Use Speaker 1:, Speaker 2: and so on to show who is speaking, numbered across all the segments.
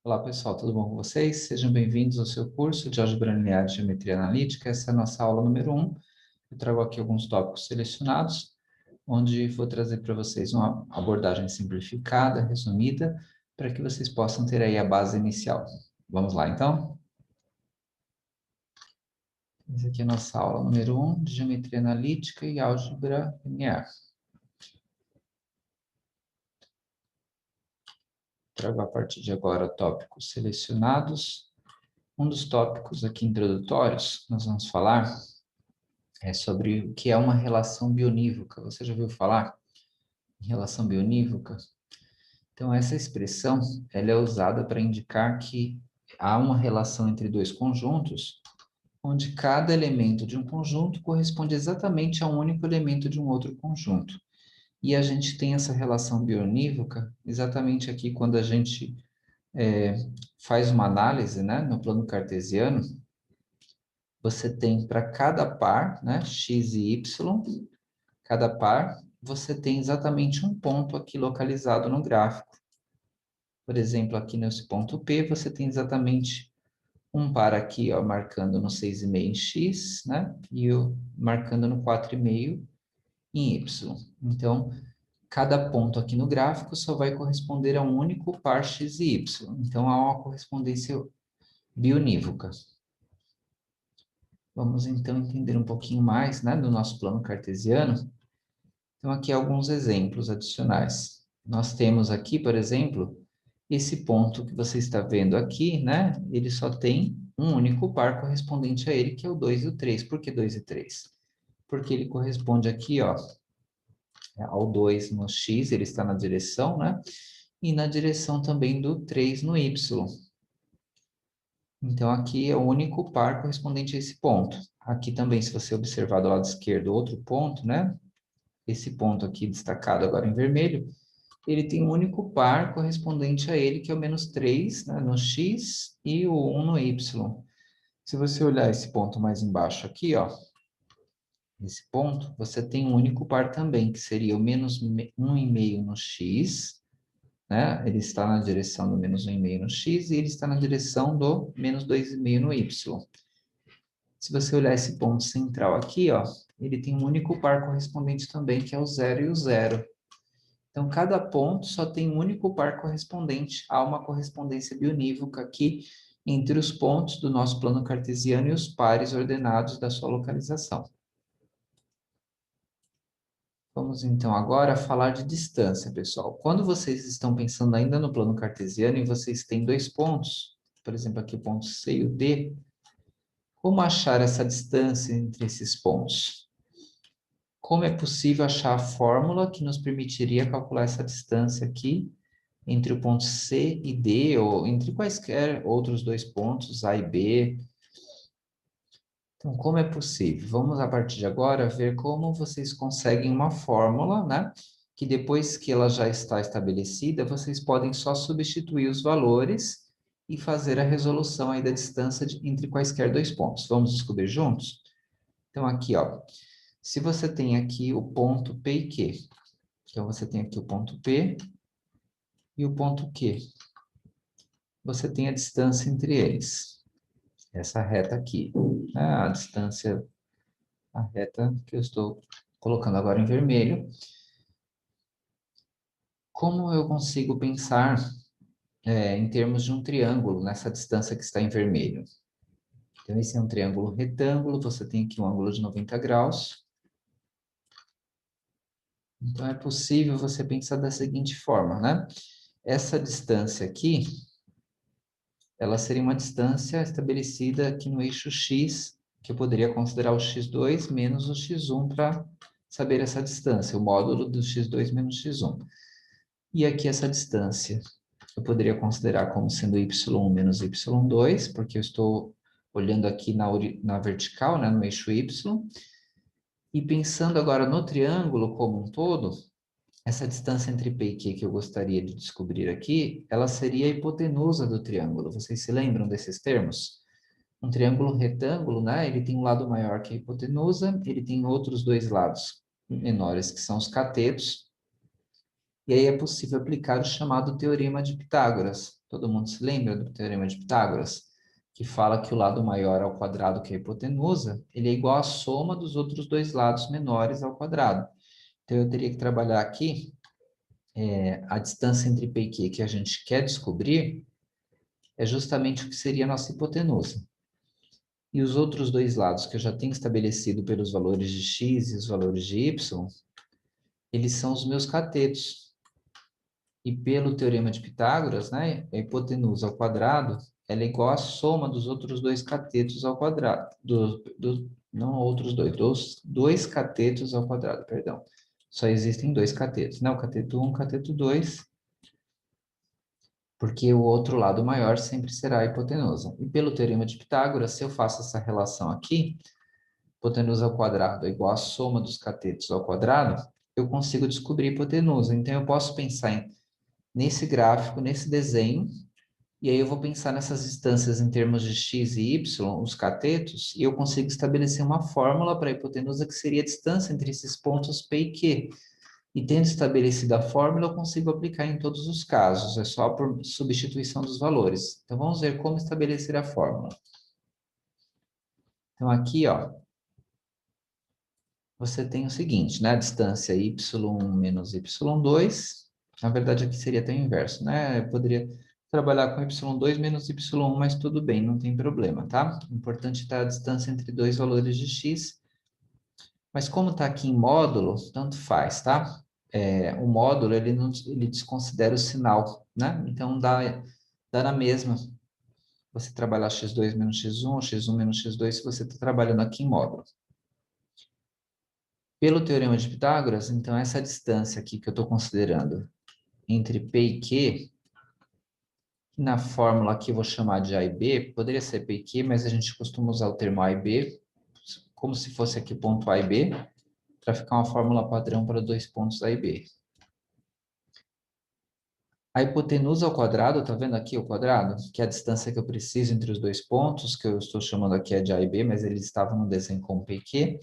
Speaker 1: Olá pessoal, tudo bom com vocês? Sejam bem-vindos ao seu curso de Álgebra Linear e Geometria Analítica. Essa é a nossa aula número 1. Eu trago aqui alguns tópicos selecionados, onde vou trazer para vocês uma abordagem simplificada, resumida, para que vocês possam ter aí a base inicial. Vamos lá, então? Essa aqui é a nossa aula número 1 de Geometria Analítica e Álgebra Linear. Trago a partir de agora tópicos selecionados. Um dos tópicos aqui introdutórios, nós vamos falar sobre o que é uma relação bionívoca. Você já ouviu falar em relação bionívoca? Então, essa expressão, ela é usada para indicar que há uma relação entre dois conjuntos, onde cada elemento de um conjunto corresponde exatamente a um único elemento de um outro conjunto. E a gente tem essa relação bionívoca exatamente aqui quando a gente faz uma análise, né, no plano cartesiano. Você tem para cada par, né, x e y, cada par, você tem exatamente um ponto aqui localizado no gráfico. Por exemplo, aqui nesse ponto P, você tem exatamente um par aqui, ó, marcando no 6,5 em x, né? E o marcando no 4,5 em y. Então, cada ponto aqui no gráfico só vai corresponder a um único par x e y. Então, há uma correspondência bionívoca. Vamos, então, entender um pouquinho mais, né, do nosso plano cartesiano. Então, aqui alguns exemplos adicionais. Nós temos aqui, por exemplo, esse ponto que você está vendo aqui, né? Ele só tem um único par correspondente a ele, que é o 2 e o 3. Por que 2 e 3? Porque ele corresponde aqui, ó, ao 2 no x, ele está na direção, né? E na direção também do 3 no y. Então, aqui é o único par correspondente a esse ponto. Aqui também, se você observar do lado esquerdo outro ponto, né? Esse ponto aqui destacado agora em vermelho, ele tem um único par correspondente a ele, que é o menos 3, né, no x e o 1 no y. Se você olhar esse ponto mais embaixo aqui, ó, esse ponto, você tem um único par também, que seria o menos 1,5 no x, né? Ele está na direção do menos 1,5 no x e ele está na direção do menos 2,5 no y. Se você olhar esse ponto central aqui, ó, ele tem um único par correspondente também, que é o 0 e o 0. Então, cada ponto só tem um único par correspondente a uma correspondência bionívoca aqui entre os pontos do nosso plano cartesiano e os pares ordenados da sua localização. Vamos então agora falar de distância, pessoal. Quando vocês estão pensando ainda no plano cartesiano e vocês têm dois pontos, por exemplo, aqui o ponto C e o D, como achar essa distância entre esses pontos? Como é possível achar a fórmula que nos permitiria calcular essa distância aqui entre o ponto C e D, ou entre quaisquer outros dois pontos, A e B? Então, como é possível? Vamos, a partir de agora, ver como vocês conseguem uma fórmula, né? Que depois que ela já está estabelecida, vocês podem só substituir os valores e fazer a resolução aí da distância entre quaisquer dois pontos. Vamos descobrir juntos? Então, aqui, ó, se você tem aqui o ponto P e Q, então você tem aqui o ponto P e o ponto Q. Você tem a distância entre eles. Essa reta aqui, né? A distância, a reta que eu estou colocando agora em vermelho. Como eu consigo pensar em termos de um triângulo nessa distância que está em vermelho? Então, esse é um triângulo retângulo, você tem aqui um ângulo de 90 graus. Então, é possível você pensar da seguinte forma, né? Essa distância aqui, ela seria uma distância estabelecida aqui no eixo x, que eu poderia considerar o x2 menos o x1 para saber essa distância, o módulo do x2 menos x1. E aqui essa distância, eu poderia considerar como sendo y1 menos y2, porque eu estou olhando aqui na vertical, né, no eixo y. E pensando agora no triângulo como um todo, essa distância entre P e Q que eu gostaria de descobrir aqui, ela seria a hipotenusa do triângulo. Vocês se lembram desses termos? Um triângulo retângulo, né? Ele tem um lado maior que a hipotenusa, ele tem outros dois lados menores, que são os catetos. E aí é possível aplicar o chamado Teorema de Pitágoras. Todo mundo se lembra do Teorema de Pitágoras? Que fala que o lado maior ao quadrado, que é a hipotenusa, ele é igual à soma dos outros dois lados menores ao quadrado. Então, eu teria que trabalhar aqui a distância entre P e Q que a gente quer descobrir é justamente o que seria a nossa hipotenusa. E os outros dois lados que eu já tenho estabelecido pelos valores de x e os valores de y, eles são os meus catetos. E pelo Teorema de Pitágoras, né, a hipotenusa ao quadrado, ela é igual à soma dos outros dois catetos ao quadrado. Não outros dois catetos ao quadrado, perdão. Só existem dois catetos, né? O cateto 1, o cateto 2, porque o outro lado maior sempre será a hipotenusa. E pelo Teorema de Pitágoras, se eu faço essa relação aqui, hipotenusa ao quadrado é igual à soma dos catetos ao quadrado, eu consigo descobrir a hipotenusa. Então, eu posso pensar nesse gráfico, nesse desenho, e aí eu vou pensar nessas distâncias em termos de x e y, os catetos, e eu consigo estabelecer uma fórmula para a hipotenusa que seria a distância entre esses pontos P e Q. E tendo estabelecido a fórmula, eu consigo aplicar em todos os casos, é só por substituição dos valores. Então, vamos ver como estabelecer a fórmula. Então, aqui, ó, você tem o seguinte, né? A distância y1 menos y2. Na verdade, aqui seria até o inverso, né? Eu poderia trabalhar com y2 menos y1, mas tudo bem, não tem problema, tá? O importante é a distância entre dois valores de x. Mas como está aqui em módulo, tanto faz, tá? O módulo, ele desconsidera o sinal, né? Então, dá na mesma você trabalhar x2 menos x1, ou x1 menos x2, se você está trabalhando aqui em módulo. Pelo Teorema de Pitágoras, então, essa distância aqui que eu estou considerando entre P e Q, que na fórmula aqui eu vou chamar de A e B, poderia ser P e Q, mas a gente costuma usar o termo A e B, como se fosse aqui ponto A e B, para ficar uma fórmula padrão para dois pontos A e B. A hipotenusa ao quadrado, tá vendo aqui o quadrado? Que é a distância que eu preciso entre os dois pontos, que eu estou chamando aqui de A e B, mas eles estavam no desenho como P e Q.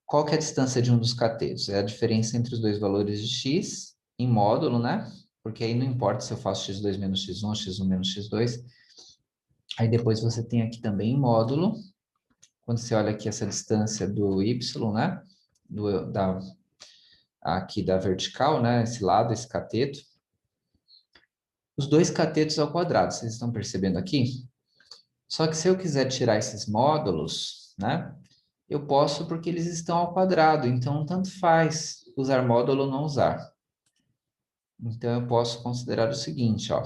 Speaker 1: Qual que é a distância de um dos catetos? É a diferença entre os dois valores de x em módulo, né? Porque aí não importa se eu faço x2 menos x1, x1 menos x2. Aí depois você tem aqui também em módulo, quando você olha aqui essa distância do y, né? Aqui da vertical, né? Esse lado, esse cateto. Os dois catetos ao quadrado, vocês estão percebendo aqui? Só que se eu quiser tirar esses módulos, né? Eu posso porque eles estão ao quadrado, então tanto faz usar módulo ou não usar. Então, eu posso considerar o seguinte, ó.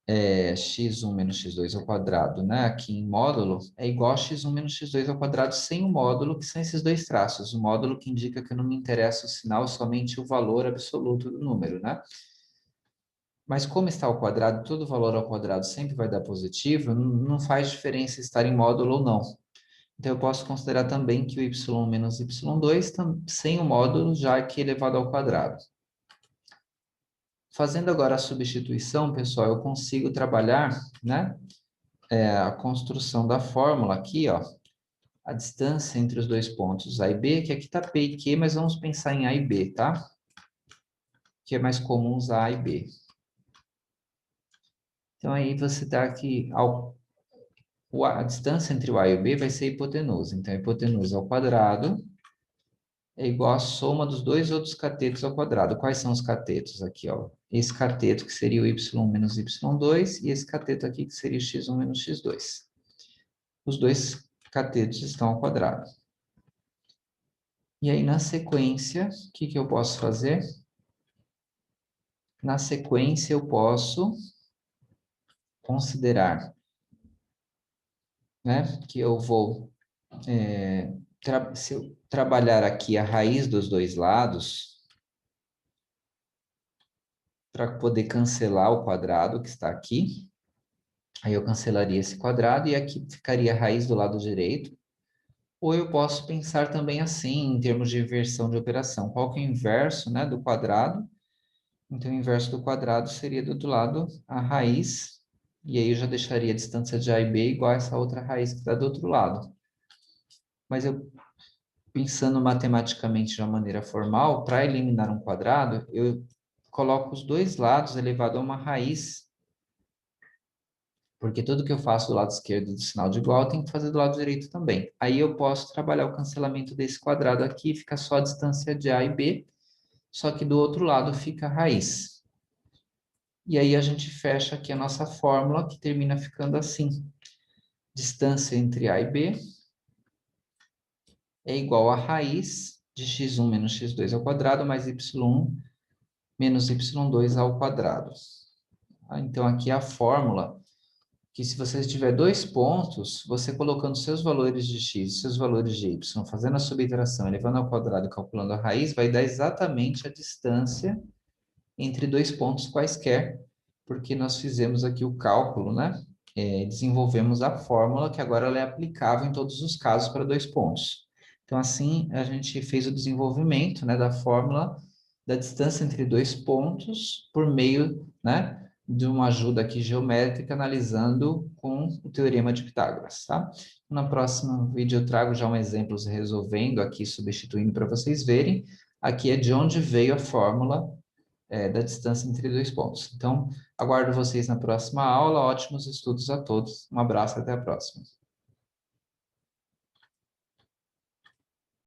Speaker 1: x1 menos x2 ao quadrado, né? Aqui em módulo, é igual a x1 menos x2 ao quadrado sem o módulo, que são esses dois traços. O módulo que indica que não me interessa o sinal, somente o valor absoluto do número, né? Mas como está ao quadrado, todo valor ao quadrado sempre vai dar positivo, não faz diferença estar em módulo ou não. Então, eu posso considerar também que o y menos y2, sem o módulo, já aqui elevado ao quadrado. Fazendo agora a substituição, pessoal, eu consigo trabalhar, né, a construção da fórmula aqui, ó, a distância entre os dois pontos A e B, que aqui está P e Q, mas vamos pensar em A e B, tá? Que é mais comum usar A e B. Então, aí você dá aqui, a distância entre o A e o B vai ser a hipotenusa. Então, a hipotenusa ao quadrado é igual à soma dos dois outros catetos ao quadrado. Quais são os catetos aqui, ó? Esse cateto que seria o y menos y2 e esse cateto aqui que seria o x1 menos x2. Os dois catetos estão ao quadrado. E aí, na sequência, o que eu posso fazer? Na sequência, eu posso considerar, né, que eu vou, se eu trabalhar aqui a raiz dos dois lados, para poder cancelar o quadrado que está aqui, aí eu cancelaria esse quadrado e aqui ficaria a raiz do lado direito. Ou eu posso pensar também assim, em termos de inversão de operação. Qual que é o inverso, né, do quadrado? Então, o inverso do quadrado seria do outro lado a raiz, e aí eu já deixaria a distância de A e B igual a essa outra raiz que está do outro lado. Mas eu, pensando matematicamente de uma maneira formal, para eliminar um quadrado, eu coloco os dois lados elevado a uma raiz, porque tudo que eu faço do lado esquerdo do sinal de igual, eu tenho que fazer do lado direito também. Aí eu posso trabalhar o cancelamento desse quadrado aqui, fica só a distância de A e B, só que do outro lado fica a raiz. E aí a gente fecha aqui a nossa fórmula, que termina ficando assim. Distância entre A e B é igual a raiz de x1 menos x2 ao quadrado, mais y1 menos y2 ao quadrado. Então, aqui é a fórmula que se você tiver dois pontos, você colocando seus valores de x, seus valores de y, fazendo a subtração, elevando ao quadrado e calculando a raiz, vai dar exatamente a distância entre dois pontos quaisquer, porque nós fizemos aqui o cálculo, né? Desenvolvemos a fórmula que agora ela é aplicável em todos os casos para dois pontos. Então, assim, a gente fez o desenvolvimento, né, da fórmula da distância entre dois pontos por meio, né, de uma ajuda aqui geométrica, analisando com o Teorema de Pitágoras, tá? No próximo vídeo eu trago já um exemplo resolvendo aqui, substituindo para vocês verem. Aqui é de onde veio a fórmula da distância entre dois pontos. Então, aguardo vocês na próxima aula. Ótimos estudos a todos. Um abraço, até a próxima.